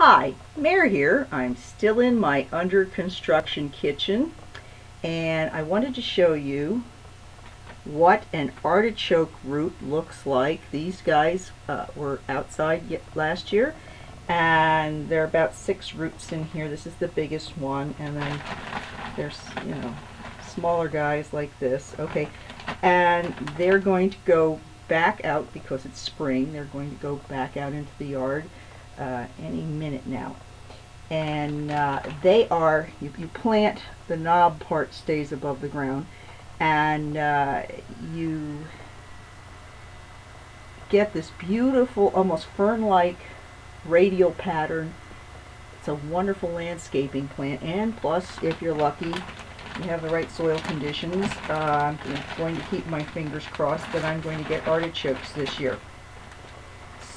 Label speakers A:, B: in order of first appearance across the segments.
A: Hi, Mare here. I'm still in my under construction kitchen, and I wanted to show you what an artichoke root looks like. These guys were outside last year, and there are about 6 roots in here. This is the biggest one, and then there's, smaller guys like this. Okay, and they're going to go back out because it's spring. They're going to go back out into the yard any minute now. And they are, you plant, the knob part stays above the ground, and you get this beautiful, almost fern-like radial pattern. It's a wonderful landscaping plant, and plus, if you're lucky, you have the right soil conditions. I'm going to keep my fingers crossed that I'm going to get artichokes this year.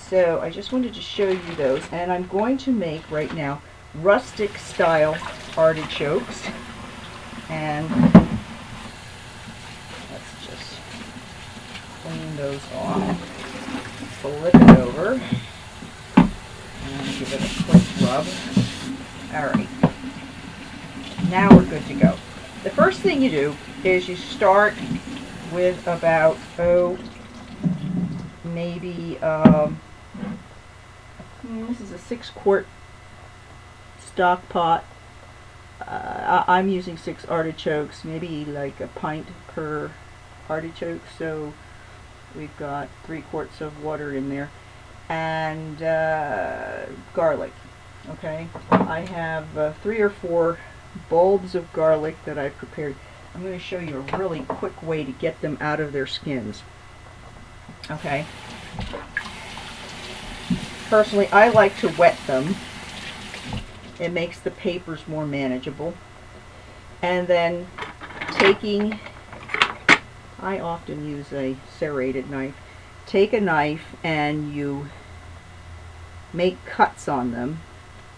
A: So I just wanted to show you those, and I'm going to make right now rustic style artichokes. And let's just clean those off, flip it over, and give it a quick rub. Alright, now we're good to go. The first thing you do is you start with about, maybe, this is a 6-quart stock pot. I'm using 6 artichokes, maybe like a pint per artichoke, so we've got 3 quarts of water in there, and garlic. Okay, I have 3 or 4 bulbs of garlic that I've prepared. I'm going to show you a really quick way to get them out of their skins. Okay. Personally, I like to wet them. It makes the papers more manageable. And then I often use a serrated knife. Take a knife and you make cuts on them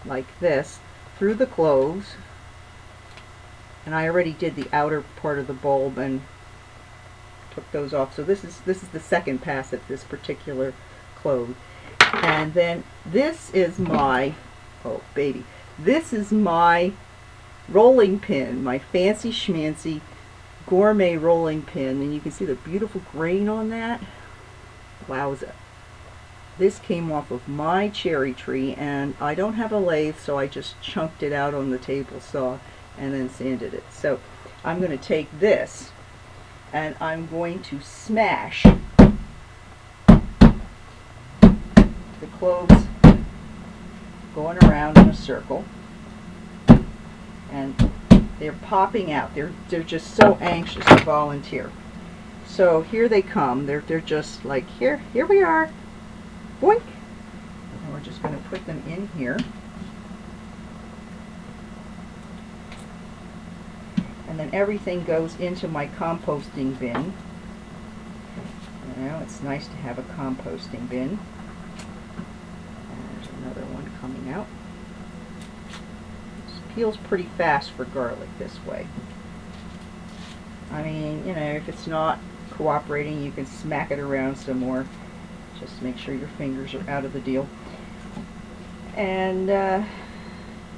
A: like this through the cloves. And I already did the outer part of the bulb and took those off. So this is the second pass at this particular clove. And then this is my, this is my rolling pin, my fancy schmancy gourmet rolling pin. And you can see the beautiful grain on that. Wowza. This came off of my cherry tree, and I don't have a lathe, so I just chunked it out on the table saw and then sanded it. So I'm going to take this and I'm going to smash the cloves going around in a circle, and they're popping out. They're just so anxious to volunteer. So here they come. They're just like, here we are. Boink. And we're just going to put them in here. And then everything goes into my composting bin. Now it's nice to have a composting bin. And there's another one coming out. This peels pretty fast for garlic this way. I mean, if it's not cooperating, you can smack it around some more. Just make sure your fingers are out of the deal. And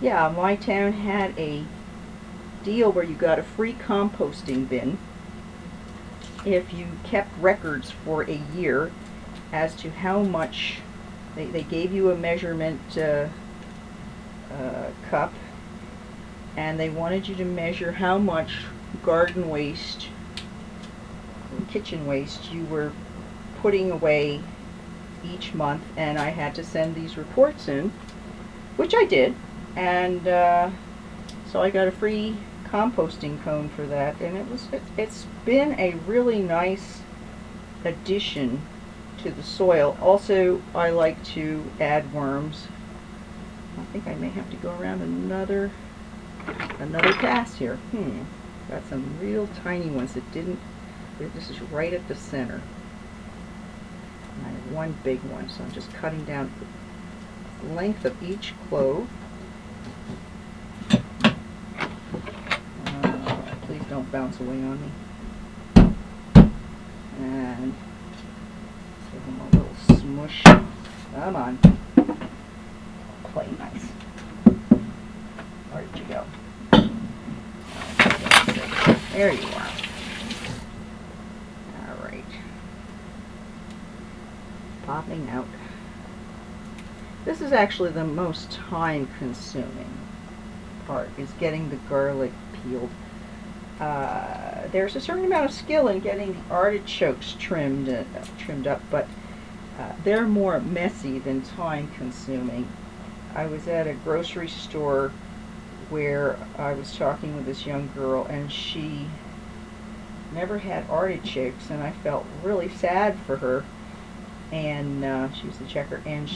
A: yeah, my town had a deal where you got a free composting bin if you kept records for a year as to how much they gave you a measurement cup, and they wanted you to measure how much garden waste, kitchen waste you were putting away each month. And I had to send these reports in, which I did, and so I got a free composting cone for that, and it's been a really nice addition to the soil. Also, I like to add worms. I think I may have to go around another pass here. Got some real tiny ones that didn't. This is right at the center. And I have one big one, so I'm just cutting down the length of each clove. Please don't bounce away on me. And give them a little smush. Come on. play nice. Where did you go? There you are. All right. Popping out. This is actually the most time-consuming part, is getting the garlic peeled. There's a certain amount of skill in getting the artichokes trimmed up, but they're more messy than time-consuming. I was at a grocery store where I was talking with this young girl, and she never had artichokes, and I felt really sad for her. And she was a Checker, and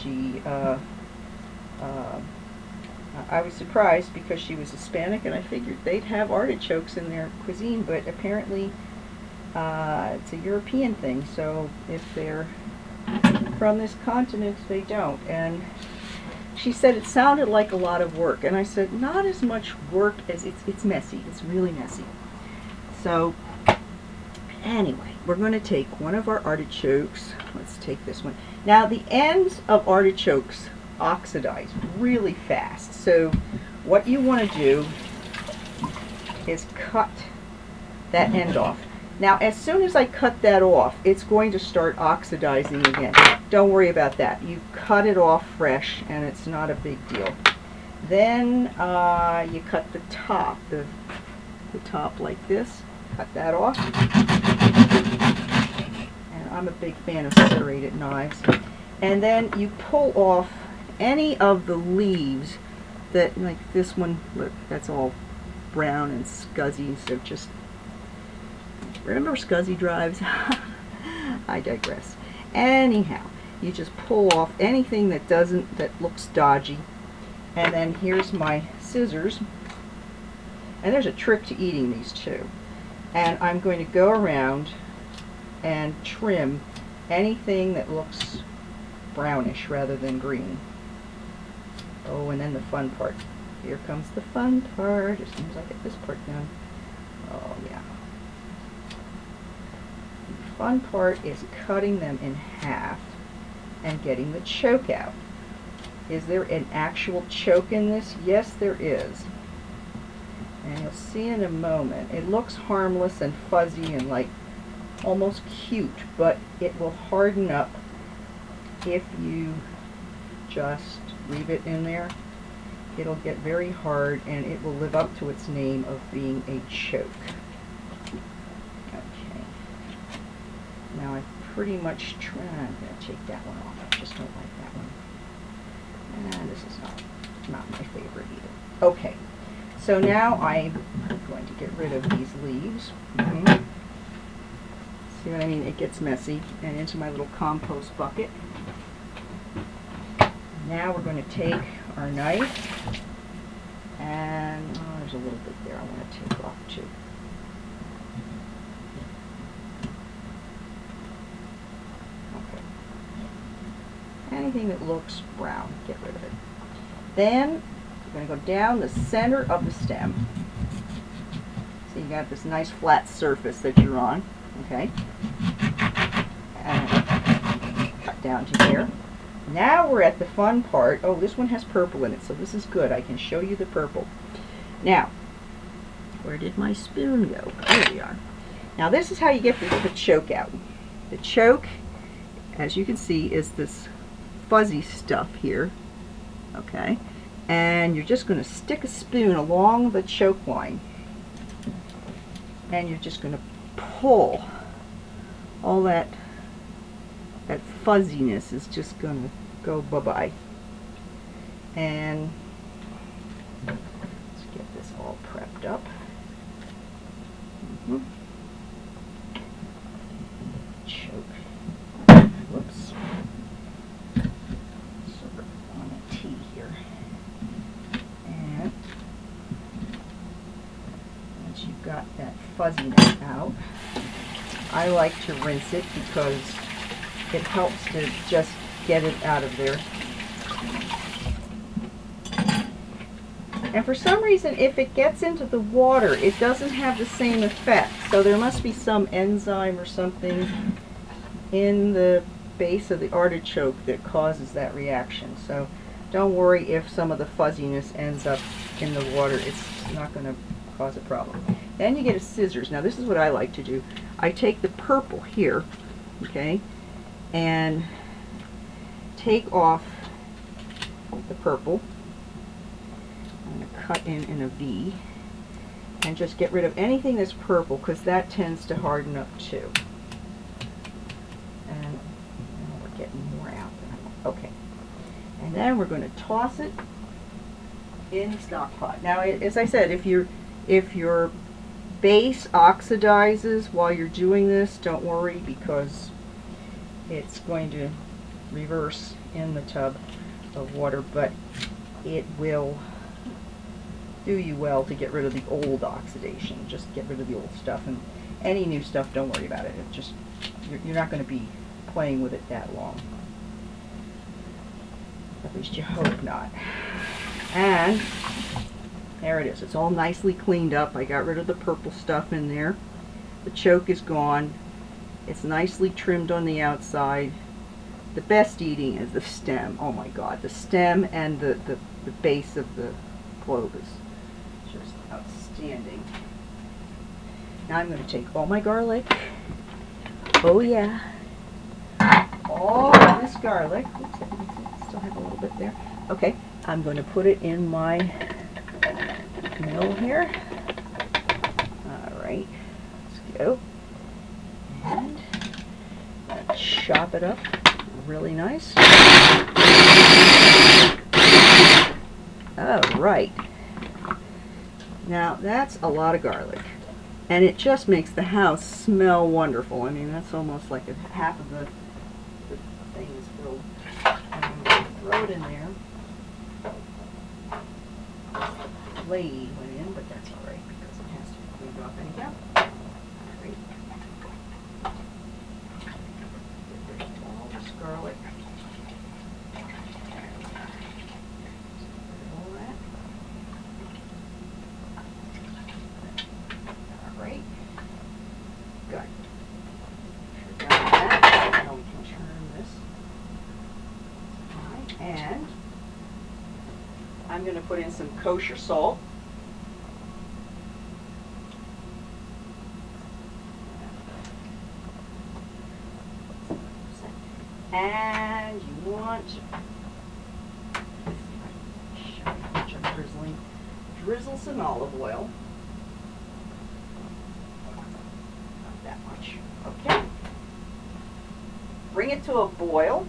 A: I was surprised because she was Hispanic, and I figured they'd have artichokes in their cuisine, but apparently it's a European thing, so if they're from this continent, they don't. And she said it sounded like a lot of work, and I said, not as much work as it's messy. It's really messy. So anyway, we're going to take one of our artichokes. Let's take this one. Now, the ends of artichokes oxidize really fast. So what you want to do is cut that end off. Now, as soon as I cut that off, it's going to start oxidizing again. Don't worry about that. You cut it off fresh, and it's not a big deal. Then you cut the top, the top like this. Cut that off. And I'm a big fan of serrated knives. And then you pull off any of the leaves that, like this one, look, that's all brown and scuzzy, so just, remember scuzzy drives? I digress. Anyhow, you just pull off anything that looks dodgy. And then here's my scissors. And there's a trick to eating these too. And I'm going to go around and trim anything that looks brownish rather than green. Oh, and then the fun part. Here comes the fun part as soon as I get this part done. Oh, yeah. The fun part is cutting them in half and getting the choke out. Is there an actual choke in this? Yes, there is. And you'll see in a moment. It looks harmless and fuzzy and like almost cute, but it will harden up if you just leave it in there. It'll get very hard, and it will live up to its name of being a choke. Okay. Now I pretty much I'm going to take that one off. I just don't like that one. And this is not my favorite either. Okay. So now I'm going to get rid of these leaves. See what I mean? It gets messy. And into my little compost bucket. Now we're going to take our knife, and there's a little bit there I want to take off too. Okay. Anything that looks brown, get rid of it. Then we're going to go down the center of the stem. So you got this nice flat surface that you're on, okay? And cut down to here. Now we're at the fun part. Oh, this one has purple in it, so this is good. I can show you the purple. Now, where did my spoon go? There we are. Now this is how you get the choke out. The choke, as you can see, is this fuzzy stuff here. Okay? And you're just going to stick a spoon along the choke line. And you're just going to pull all that fuzziness is just going to go bye-bye. And let's get this all prepped up. Choke. Whoops. Sort of on a T here. And once you've got that fuzziness out, I like to rinse it because it helps to just get it out of there. And for some reason, if it gets into the water, it doesn't have the same effect. So there must be some enzyme or something in the base of the artichoke that causes that reaction. So Don't worry if some of the fuzziness ends up in the water. It's not going to cause a problem. Then you get a scissors. Now this is what I like to do. I take the purple here, okay, and take off the purple. I'm going to cut in a V and just get rid of anything that's purple, because that tends to harden up too. And we're getting more out than I want. Okay. And then we're going to toss it in the stock pot. Now, as I said, if your base oxidizes while you're doing this, don't worry, because it's going to reverse in the tub of water, but it will do you well to get rid of the old oxidation. Just get rid of the old stuff, and any new stuff, don't worry about it. It just, you're not going to be playing with it that long. At least you hope not. And there it is. It's all nicely cleaned up. I got rid of the purple stuff in there. The choke is gone. It's nicely trimmed on the outside. The best eating is the stem. Oh my God, the stem and the base of the clove is just outstanding. Now I'm going to take all my garlic. Oh yeah. All of this garlic. Oops, I still have a little bit there. Okay, I'm going to put it in my mill here. Alright, let's go. And chop it up really nice. Alright. Now that's a lot of garlic. And it just makes the house smell wonderful. I mean, that's almost like half of the thing is filled. And I'm going to throw it in there. The blade went in, but that's alright because it has to be cleaned off anyhow. Great. Get rid of all this garlic. All that. Alright. Good. Got that. Now we can turn this. Alright, and I'm going to put in some kosher salt. And you want drizzle some olive oil. Not that much. Okay. Bring it to a boil.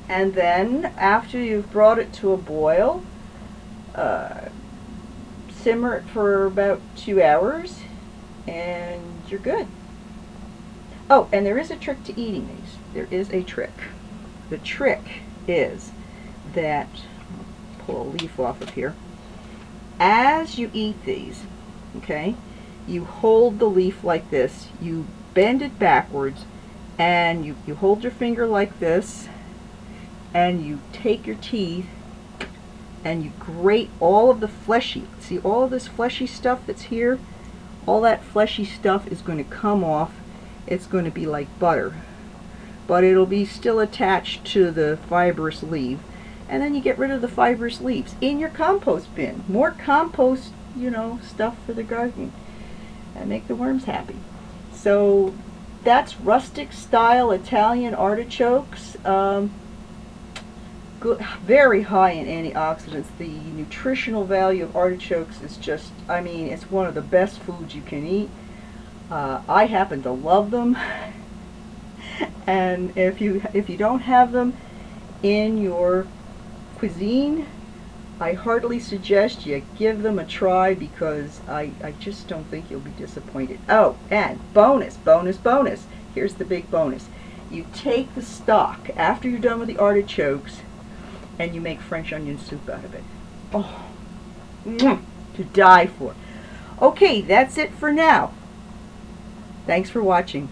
A: And then, after you've brought it to a boil, simmer it for about 2 hours, and you're good. Oh, and there is a trick to eating these. There is a trick. The trick is that, pull a leaf off of here, as you eat these, okay, you hold the leaf like this, you bend it backwards, and you hold your finger like this, and you take your teeth and you grate all of the fleshy, see all of this fleshy stuff that's here, all that fleshy stuff is going to come off. It's going to be like butter, but it'll be still attached to the fibrous leaf, and then you get rid of the fibrous leaves in your compost bin. More compost, you know, stuff for the garden, and make the worms happy. So that's rustic style Italian artichokes. Good, very high in antioxidants. The nutritional value of artichokes is just, I mean, it's one of the best foods you can eat. I happen to love them, and if you don't have them in your cuisine, I heartily suggest you give them a try, because I just don't think you'll be disappointed. Oh, and bonus, here's the big bonus. You take the stock after you're done with the artichokes and you make French onion soup out of it. Oh, to die for. Okay, that's it for now. Thanks for watching.